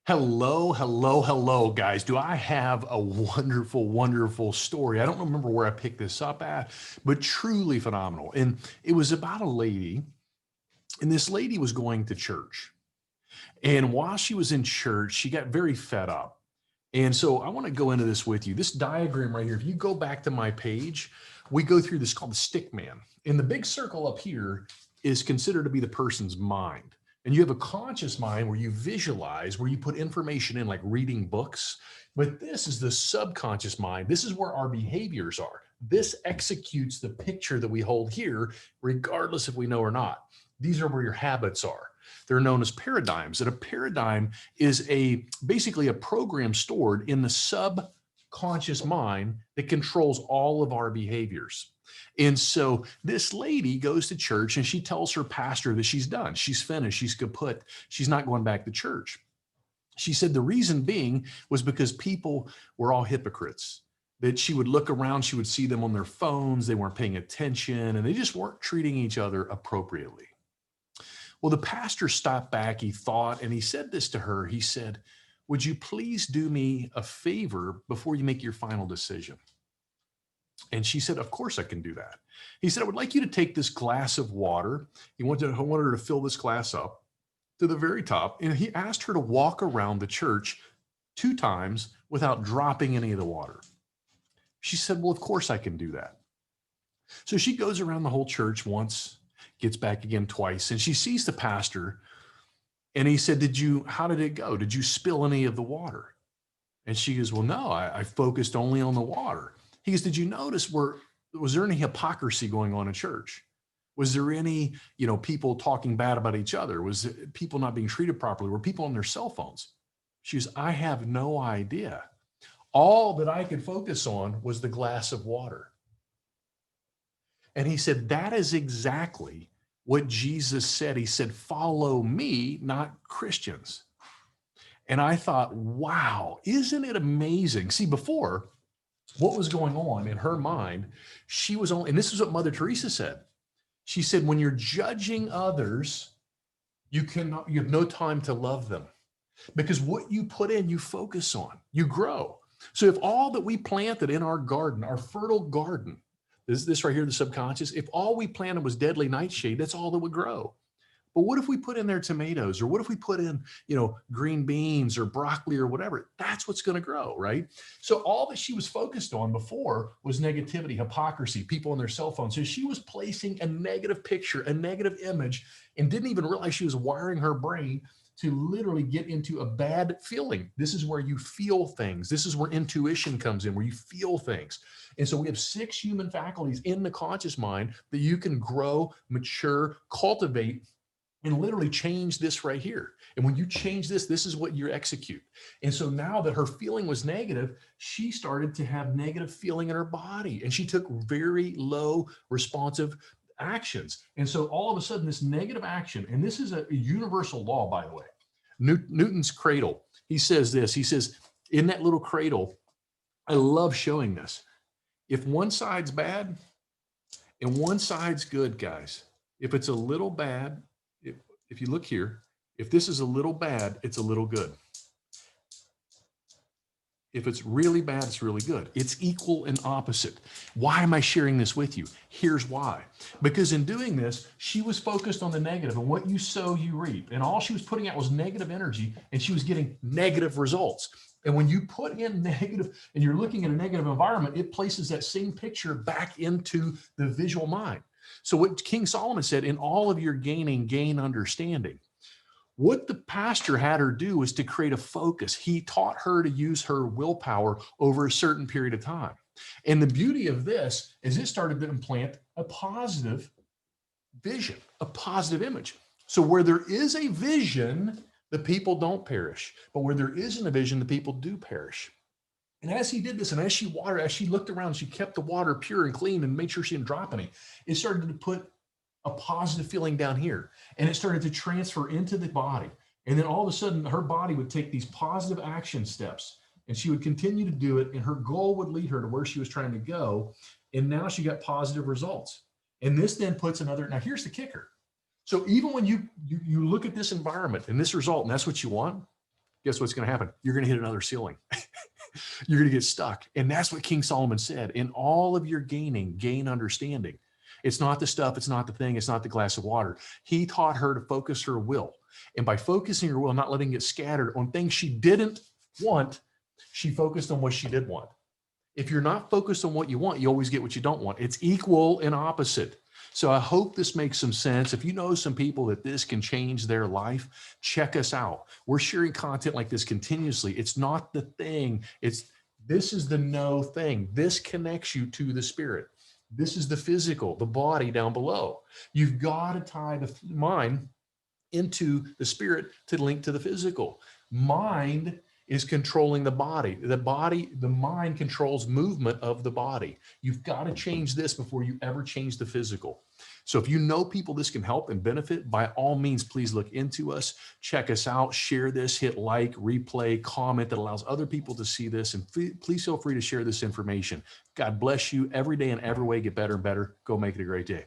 Hello, hello, hello, guys. Do I have a wonderful, wonderful story? I don't remember where I picked this up at, but truly phenomenal. And it was about a lady, and this lady was going to church. And while she was in church, she got very fed up. And so I want to go into this with you. This diagram right here, if you go back to my page, we go through this called the stick man. And the big circle up here is considered to be the person's mind. And you have a conscious mind where you visualize, where you put information in, like reading books. But this is the subconscious mind. This is where our behaviors are. This executes the picture that we hold here, regardless if we know or not. These are where your habits are. They're known as paradigms. And a paradigm is basically a program stored in the subconscious mind that controls all of our behaviors. And so this lady goes to church and she tells her pastor that she's done. She's finished. She's kaput. She's not going back to church. She said the reason being was because people were all hypocrites. That she would look around, she would see them on their phones, they weren't paying attention, and they just weren't treating each other appropriately. Well, the pastor stopped back, he thought, and he said this to her. He said, "Would you please do me a favor before you make your final decision?" And she said, "Of course I can do that." He said, "I would like you to take this glass of water." He wanted her to fill this glass up to the very top. And he asked her to walk around the church 2 times without dropping any of the water. She said, "Well, of course I can do that." So she goes around the whole church once, gets back again twice, and she sees the pastor. And he said, how did it go? Did you spill any of the water? And she goes, "Well, no, I focused only on the water." He goes, "Did you notice was there any hypocrisy going on in church? Was there any, people talking bad about each other? Was it people not being treated properly? Were people on their cell phones?" She goes, "I have no idea. All that I could focus on was the glass of water." And he said, that is exactly what Jesus said. He said, "Follow me, not Christians." And I thought, wow, isn't it amazing? See, before, what was going on in her mind, she was only, and this is what Mother Teresa said. She said, when you're judging others, you have no time to love them, because what you put in, you focus on, you grow. So if all that we planted in our garden, our fertile garden, this right here, the subconscious, if all we planted was deadly nightshade, that's all that would grow. But what if we put in there tomatoes, or what if we put in, green beans or broccoli or whatever? That's what's going to grow, right? So all that she was focused on before was negativity, hypocrisy, people on their cell phones. So she was placing a negative picture, a negative image, and didn't even realize she was wiring her brain to literally get into a bad feeling. This is where you feel things. This is where intuition comes in, where you feel things. And so we have 6 human faculties in the conscious mind that you can grow, mature, cultivate, and literally change this right here. And when you change this, this is what you execute. And so now that her feeling was negative, she started to have negative feeling in her body, and she took very low responsive actions. And so all of a sudden, this negative action, and this is a universal law, by the way, Newton's cradle, he says this, he says, in that little cradle, I love showing this. If one side's bad and one side's good, guys, if it's a little bad, if you look here, if this is a little bad, it's a little good. If it's really bad, it's really good. It's equal and opposite. Why am I sharing this with you? Here's why. Because in doing this, she was focused on the negative, and what you sow, you reap. And all she was putting out was negative energy, and she was getting negative results. And when you put in negative and you're looking at a negative environment, it places that same picture back into the visual mind. So what King Solomon said, in all of your gaining, gain understanding. What the pastor had her do was to create a focus. He taught her to use her willpower over a certain period of time. And the beauty of this is it started to implant a positive vision, a positive image. So where there is a vision, the people don't perish. But where there isn't a vision, the people do perish. And as he did this, and as she looked around, she kept the water pure and clean and made sure she didn't drop any. It started to put a positive feeling down here, and it started to transfer into the body. And then all of a sudden, her body would take these positive action steps, and she would continue to do it, and her goal would lead her to where she was trying to go. And now she got positive results. And this then puts another, now here's the kicker. So even when you look at this environment and this result, and that's what you want, guess what's going to happen? You're going to hit another ceiling. You're going to get stuck. And that's what King Solomon said. In all of your gaining, gain understanding. It's not the stuff. It's not the thing. It's not the glass of water. He taught her to focus her will. And by focusing her will, not letting it get scattered on things she didn't want, she focused on what she did want. If you're not focused on what you want, you always get what you don't want. It's equal and opposite. So I hope this makes some sense. If you know some people that this can change their life, check us out. We're sharing content like this continuously. It's not the thing. This is the no thing. This connects you to the spirit. This is the physical, the body down below. You've got to tie the mind into the spirit to link to the physical. Mind is controlling the body. The mind controls movement of the body. You've got to change this before you ever change the physical. So if you know people this can help and benefit, by all means, please look into us, check us out, share this, hit like, replay, comment that allows other people to see this. And please feel free to share this information. God bless you every day in every way. Get better and better. Go make it a great day.